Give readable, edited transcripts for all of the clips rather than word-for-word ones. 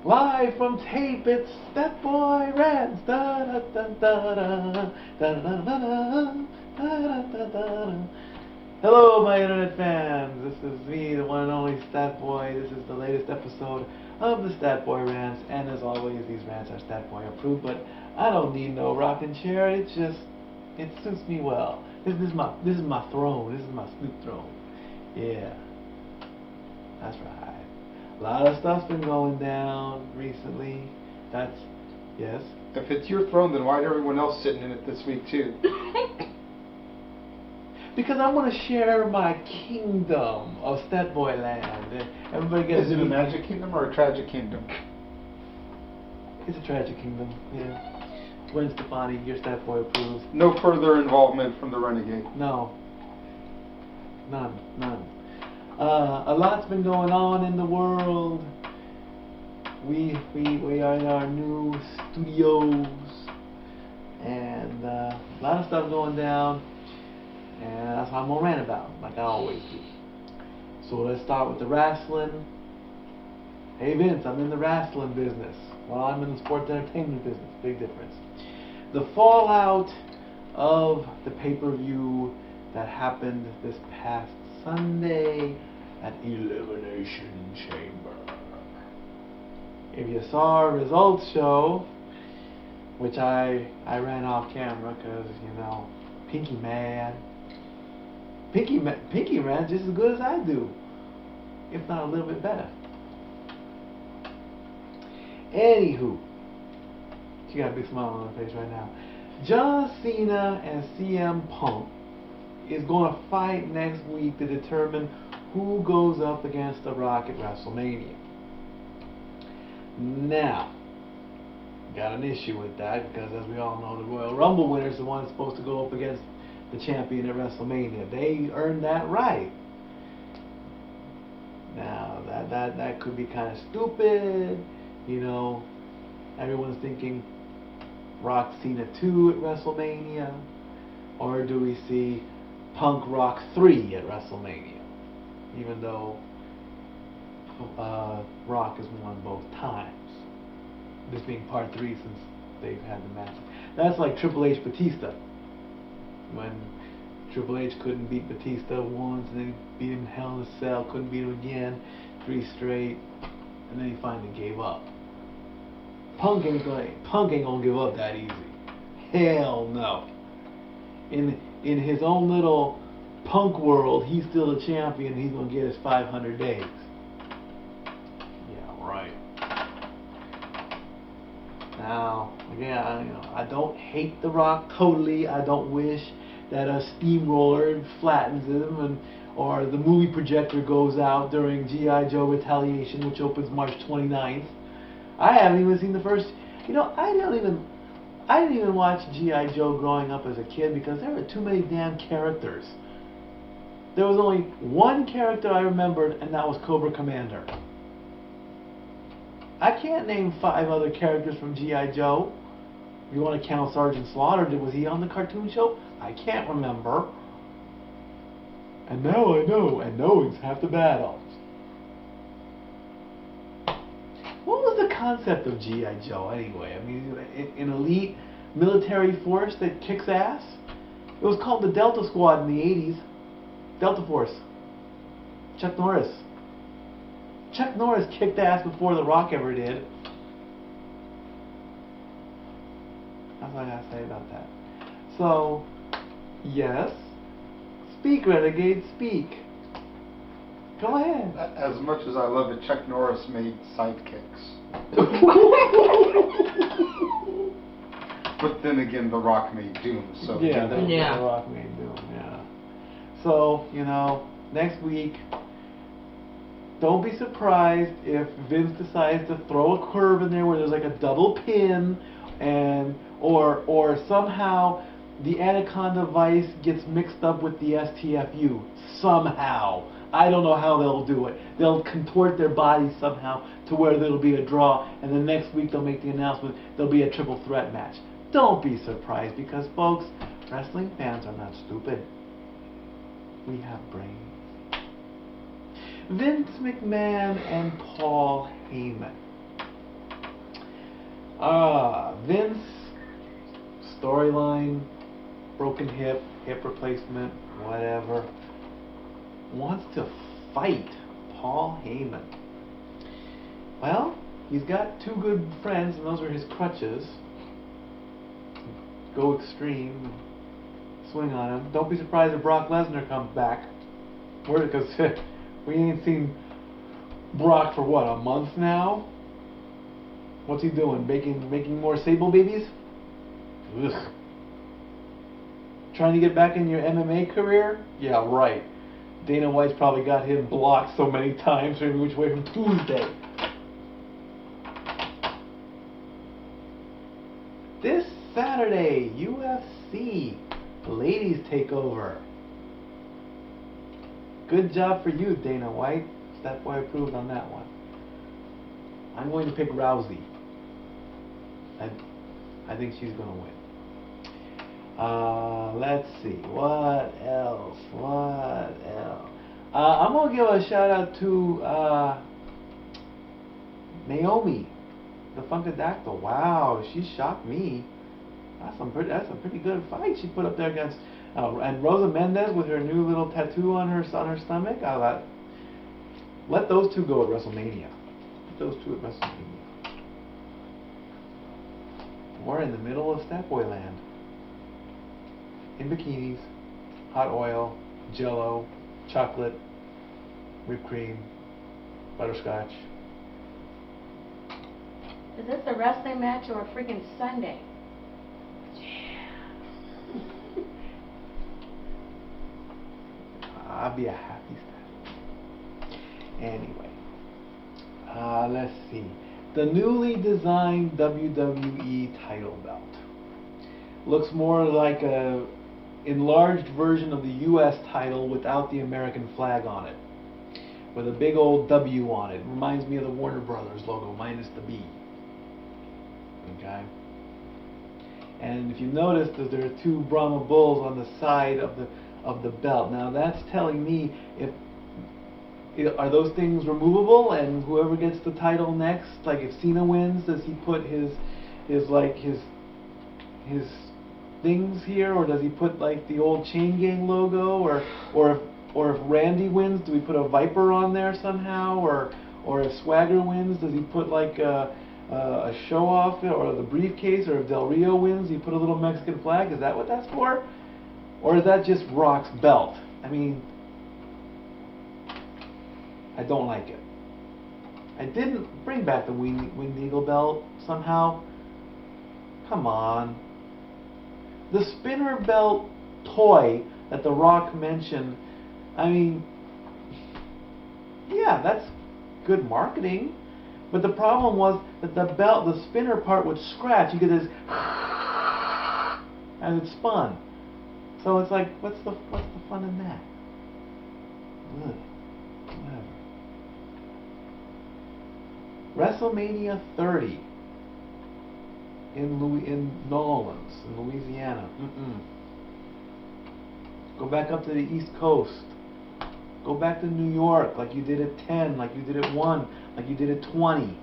Live from tape, it's That Boy Rants. Da da da da da da da da da da da. Hello, my internet fans. This is me, the one and only Stat Boy. This is the latest episode of the Stat Boy Rants, and as always, these rants are Stat Boy approved. But I don't need no rocking chair. It suits me well. This is my throne. This is my Snoop throne. Yeah, that's right. A lot of stuff's been going down recently. Yes. If it's your throne, then why is everyone else sitting in it this week too? Because I want to share my kingdom of Stat Boy Land. And everybody gets. Is it a magic kingdom or a tragic kingdom? It's a tragic kingdom. Yeah. Gwen Stefani, your Stat Boy approves. No further involvement from the renegade. No. None. A lot's been going on in the world. We are in our new studios, and a lot of stuff going down, and that's what I'm gonna rant about, like I always do. So let's start with the wrestling. Hey Vince, I'm in the wrestling business. Well, I'm in the sports entertainment business. Big difference. The fallout of the pay-per-view that happened this past Sunday at Elimination Chamber. If you saw our results show, which I ran off camera because, Pinky ran just as good as I do, if not a little bit better. Anywho, she got a big smile on her face right now. John Cena and CM Punk is going to fight next week to determine who goes up against The Rock at WrestleMania. Now, got an issue with that because, as we all know, the Royal Rumble winner is the one that's supposed to go up against the champion at WrestleMania. They earned that right. Now, that could be kind of stupid. Everyone's thinking Rock Cena 2 at WrestleMania, or do we see Punk Rock 3 at WrestleMania? Even though Rock has won both times. This being part 3 since they've had the match. That's like Triple H Batista. When Triple H couldn't beat Batista once, and then he beat him in Hell in a Cell, couldn't beat him again, 3 straight, and then he finally gave up. Punk ain't gonna give up that easy. Hell no. In his own little Punk world, he's still a champion. He's gonna get his 500 days. Yeah, right. Now, again, I don't hate The Rock totally. I don't wish that a steamroller flattens him, or the movie projector goes out during G.I. Joe Retaliation, which opens March 29th. I haven't even seen the first. I didn't even watch G.I. Joe growing up as a kid because there were too many damn characters. There was only one character I remembered, and that was Cobra Commander. I can't name 5 other characters from G.I. Joe. If you want to count Sergeant Slaughter, was he on the cartoon show? I can't remember. And now I know, and knowing's half the battle. What was the concept of G.I. Joe anyway? I mean, an elite military force that kicks ass? It was called the Delta Squad in the 80s. Delta Force. Chuck Norris. Chuck Norris kicked ass before The Rock ever did. That's all I gotta say about that. So, yes. Speak, Renegade, speak. Go ahead. As much as I love it, Chuck Norris made sidekicks. But then again, The Rock made Doom, so... Yeah, The Rock made Doom, yeah. So, next week, don't be surprised if Vince decides to throw a curve in there where there's like a double pin, or somehow the Anaconda Vice gets mixed up with the STFU. Somehow. I don't know how they'll do it. They'll contort their bodies somehow to where there'll be a draw, and the next week they'll make the announcement there'll be a triple threat match. Don't be surprised because, folks, wrestling fans are not stupid. We have brains. Vince McMahon and Paul Heyman Vince, storyline, broken hip, hip replacement, whatever, wants to fight Paul Heyman. Well, he's got two good friends, and those are his crutches. Go extreme, swing on him. Don't be surprised if Brock Lesnar comes back. Because we ain't seen Brock for what, a month now? What's he doing? Making more Sable babies? Ugh. Trying to get back in your MMA career? Yeah, right. Dana White's probably got him blocked so many times every which way from Tuesday. This Saturday, UFC Ladies Takeover. Good job for you, Dana White. Step Boy approved on that one. I'm going to pick Rousey. I think she's going to win. Let's see. What else? I'm going to give a shout out to Naomi, the Funkadactyl. Wow, she shocked me. That's a pretty good fight she put up there against. And Rosa Mendez with her new little tattoo on her stomach. Let those two go at WrestleMania. We're in the middle of Stepboy land. In bikinis, hot oil, jello, chocolate, whipped cream, butterscotch. Is this a wrestling match or a freaking Sunday? I'll be a happy Saturday. Anyway, let's see. The newly designed WWE title belt looks more like a enlarged version of the U.S. title without the American flag on it, with a big old W on it. Reminds me of the Warner Brothers logo minus the B. Okay. And if you notice that there are two Brahma bulls on the side of the belt. Now that's telling me are those things removable, and whoever gets the title next, like if Cena wins, does he put his things here, or does he put like the old Chain Gang logo, or if Randy wins, do we put a Viper on there somehow, or if Swagger wins, does he put like a show off, or the briefcase, or if Del Rio wins, you put a little Mexican flag? Is that what that's for? Or is that just Rock's belt? I mean, I don't like it. I didn't bring back the Winged Eagle belt somehow. Come on. The spinner belt toy that The Rock mentioned, I mean, yeah, that's good marketing. But the problem was that the spinner part would scratch. You get this as it spun. So it's like, what's the fun in that? Ugh. Whatever. WrestleMania 30 in New Orleans, in Louisiana. Go back up to the East Coast. Go back to New York like you did at 10, like you did at 1, like you did at 20.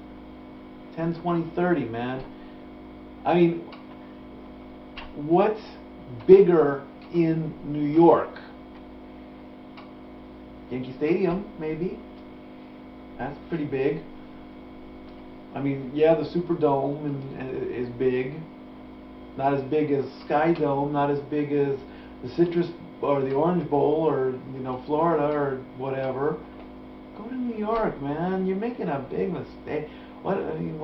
10, 20, 30, man. I mean, what's bigger in New York? Yankee Stadium, maybe. That's pretty big. I mean, yeah, the Superdome is big. Not as big as Sky Dome, not as big as the Citrus or the Orange Bowl, or Florida or whatever. Go to New York, man. You're making a big mistake. What are you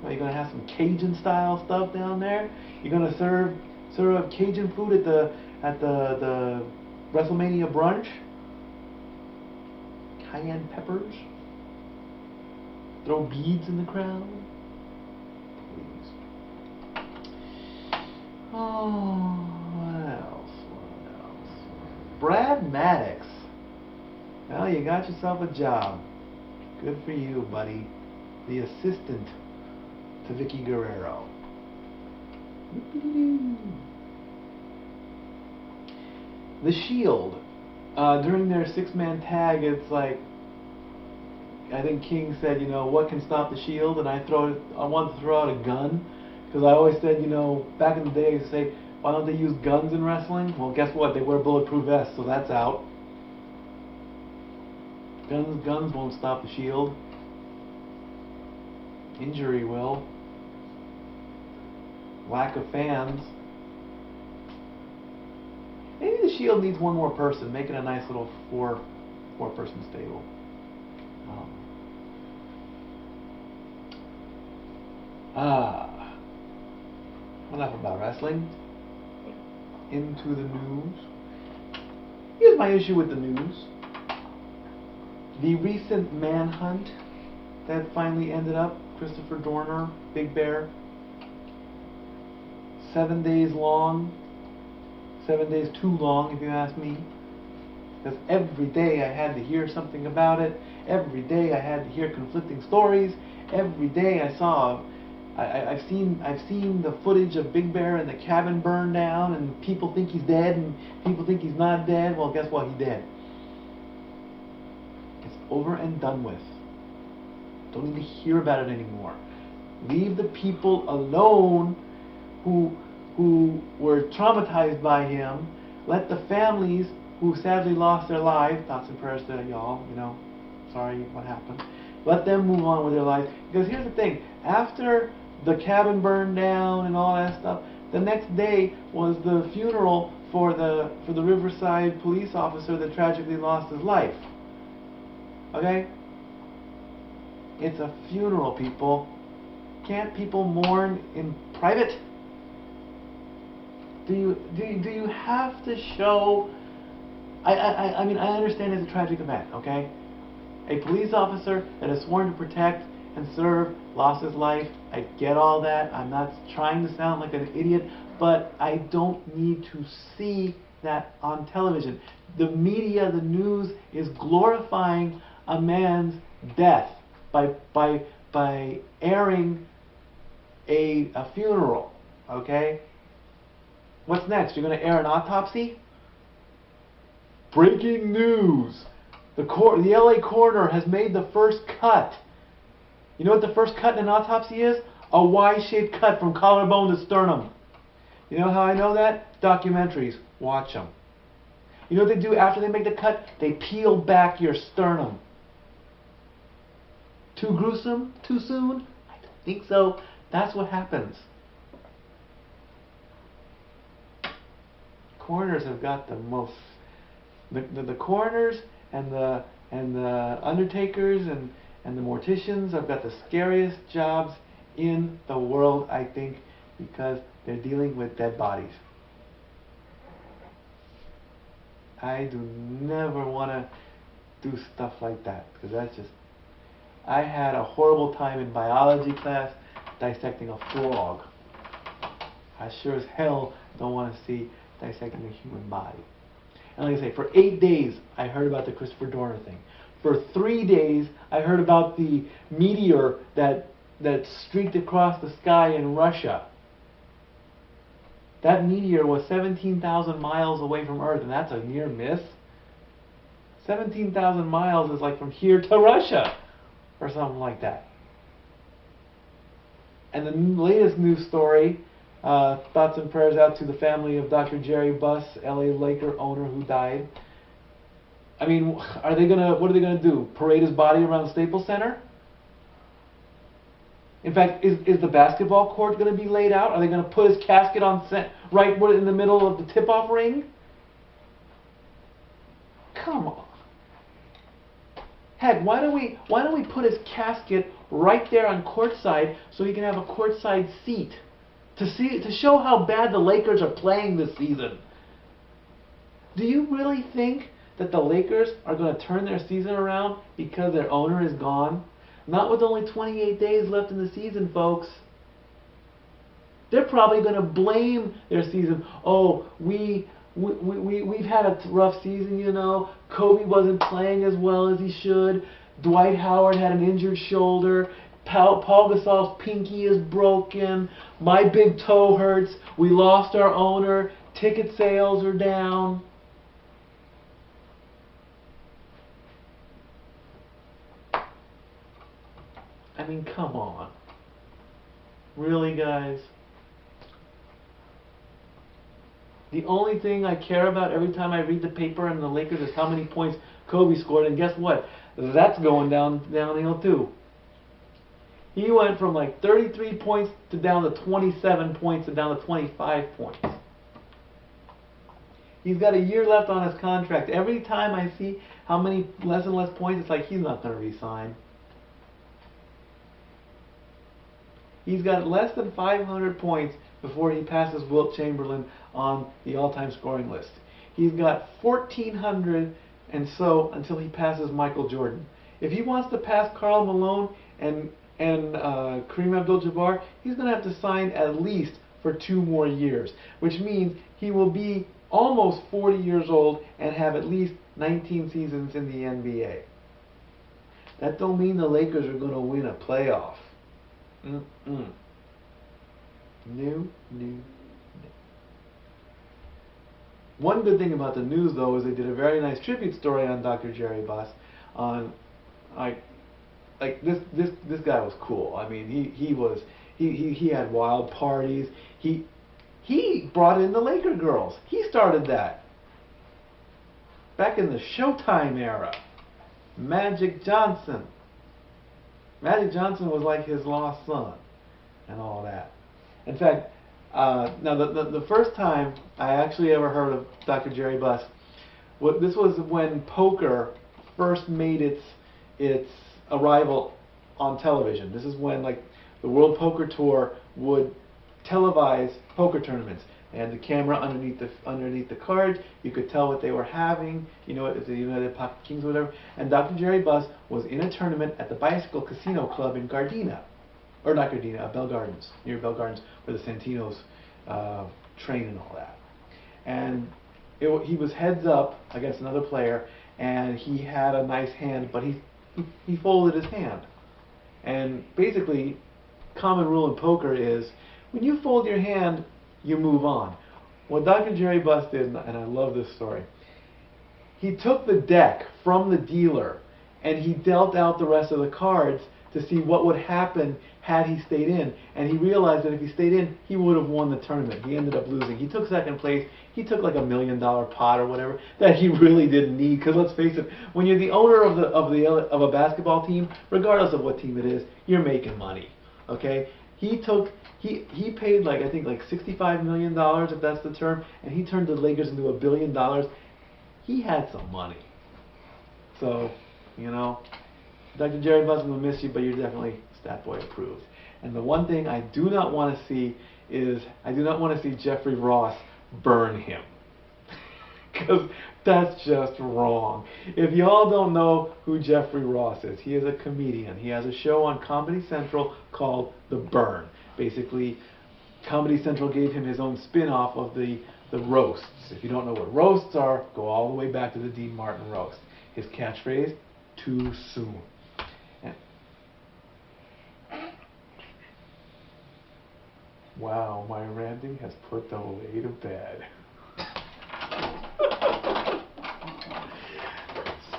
gonna have some Cajun style stuff down there? You're gonna serve up Cajun food at the WrestleMania brunch? Cayenne peppers? Throw beads in the crowd? Please. Oh, what else? Brad Maddox. Well, you got yourself a job. Good for you, buddy. The assistant to Vicky Guerrero. The Shield. During their 6-man tag, it's like I think King said, you know, what can stop the Shield? And I wanted to throw out a gun, because I always said, you know, back in the day, I used to say, why don't they use guns in wrestling? Well, guess what? They wear bulletproof vests, so that's out. Guns won't stop the Shield. Injury will. Lack of fans. Maybe the Shield needs one more person, make it a nice little four-person stable. Enough about wrestling. Into the news. Here's my issue with the news. The recent manhunt that finally ended up, Christopher Dorner, Big Bear. 7 days long. 7 days too long, if you ask me. Because every day I had to hear something about it. Every day I had to hear conflicting stories. Every day I saw, I've seen the footage of Big Bear and the cabin burned down, and people think he's dead, and people think he's not dead. Well, guess what? He's dead. It's over and done with. Don't need to hear about it anymore. Leave the people alone who were traumatized by him. Let the families who sadly lost their lives, thoughts and prayers to y'all, you know, sorry what happened. Let them move on with their lives. Because here's the thing, after the cabin burned down and all that stuff, the next day was the funeral for the Riverside police officer that tragically lost his life. Okay? It's a funeral, people. Can't people mourn in private? Do you have to show? I mean, I understand it's a tragic event, okay? A police officer that is sworn to protect and serve lost his life. I get all that. I'm not trying to sound like an idiot, but I don't need to see that on television. The media, the news, is glorifying a man's death by airing a funeral, okay? What's next? You're going to air an autopsy? Breaking news! The LA coroner has made the first cut. You know what the first cut in an autopsy is? A Y-shaped cut from collarbone to sternum. You know how I know that? Documentaries. Watch them. You know what they do after they make the cut? They peel back your sternum. Too gruesome? Too soon? I don't think so. That's what happens. Coroners have got the most. The coroners and the undertakers and the morticians have got the scariest jobs in the world, I think, because they're dealing with dead bodies. I do never want to do stuff like that, because that's just. I had a horrible time in biology class dissecting a frog. I sure as hell don't want to see dissecting a human body. And like I say, for 8 days I heard about the Christopher Dorner thing. For 3 days I heard about the meteor that streaked across the sky in Russia. That meteor was 17,000 miles away from Earth, and that's a near miss. 17,000 miles is like from here to Russia, or something like that. And the latest news story, thoughts and prayers out to the family of Dr. Jerry Buss, LA Laker owner who died. I mean, what are they gonna do? Parade his body around Staples Center? In fact, is the basketball court going to be laid out? Are they going to put his casket on right in the middle of the tip-off ring? Come on. Heck, why don't we put his casket right there on courtside so he can have a courtside seat to show how bad the Lakers are playing this season? Do you really think that the Lakers are going to turn their season around because their owner is gone? Not with only 28 days left in the season, folks. They're probably going to blame their season. Oh, we've had a rough season, you know. Kobe wasn't playing as well as he should. Dwight Howard had an injured shoulder. Paul Gasol's pinky is broken. My big toe hurts. We lost our owner. Ticket sales are down. I mean, come on. Really, guys? The only thing I care about every time I read the paper and the Lakers is how many points Kobe scored, and guess what? That's going downhill too. He went from like 33 points to down to 27 points to down to 25 points. He's got a year left on his contract. Every time I see how many less and less points, it's like he's not going to re-sign. He's got less than 500 points before he passes Wilt Chamberlain on the all-time scoring list. He's got 1,400 and so until he passes Michael Jordan. If he wants to pass Karl Malone and Kareem Abdul-Jabbar, he's going to have to sign at least for 2 more years, which means he will be almost 40 years old and have at least 19 seasons in the NBA. That don't mean the Lakers are going to win a playoff. No. One good thing about the news, though, is they did a very nice tribute story on Dr. Jerry Buss. On, this guy was cool. I mean, he had wild parties. He brought in the Laker girls. He started that back in the Showtime era. Magic Johnson. Magic Johnson was like his lost son and all that. In fact, now the first time I actually ever heard of Dr. Jerry Buss, this was when poker first made its arrival on television. This is when like the World Poker Tour would televise poker tournaments. They had the camera underneath the cards. You could tell what they were having. You know, the pocket kings or whatever. And Dr. Jerry Buss was in a tournament at the Bicycle Casino Club in Gardena, or not Gardena, Bell Gardens, near Bell Gardens, where the Santinos train and all that. And he was heads up against another player, and he had a nice hand, but he folded his hand. And basically, common rule in poker is when you fold your hand, you move on. What Dr. Jerry Buss did, and I love this story, he took the deck from the dealer and he dealt out the rest of the cards to see what would happen had he stayed in. And he realized that if he stayed in, he would have won the tournament. He ended up losing. He took second place. He took like $1 million pot or whatever that he really didn't need. Because let's face it, when you're the owner of a basketball team, regardless of what team it is, you're making money. Okay? He paid like I think like $65 million, if that's the term, and he turned the Lakers into $1 billion. He had some money. So, you know, Dr. Jerry Buss will miss you, but you're definitely Stat Boy approved. And the one thing I do not want to see is I do not want to see Jeffrey Ross burn him. Because that's just wrong. If y'all don't know who Jeffrey Ross is, he is a comedian. He has a show on Comedy Central called The Burn. Basically, Comedy Central gave him his own spin-off of the roasts. If you don't know what roasts are, go all the way back to the Dean Martin roast. His catchphrase, too soon. Wow, my ranting has put the lay to bed.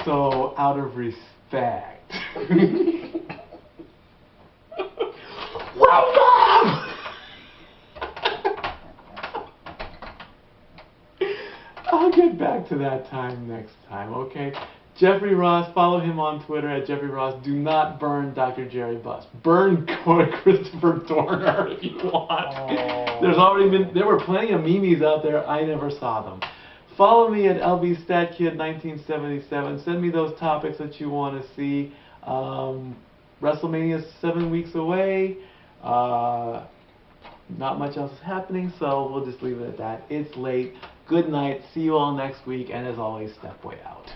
So, out of respect. Welcome! I'll get back to that time next time, okay? Jeffrey Ross, follow him on Twitter at Jeffrey Ross. Do not burn Dr. Jerry Buss. Burn Christopher Dorner if you want. There were plenty of memes out there. I never saw them. Follow me at LBStatKid1977. Send me those topics that you want to see. WrestleMania is 7 weeks away. Not much else is happening, so we'll just leave it at that. It's late. Good night. See you all next week. And as always, Step Boy out.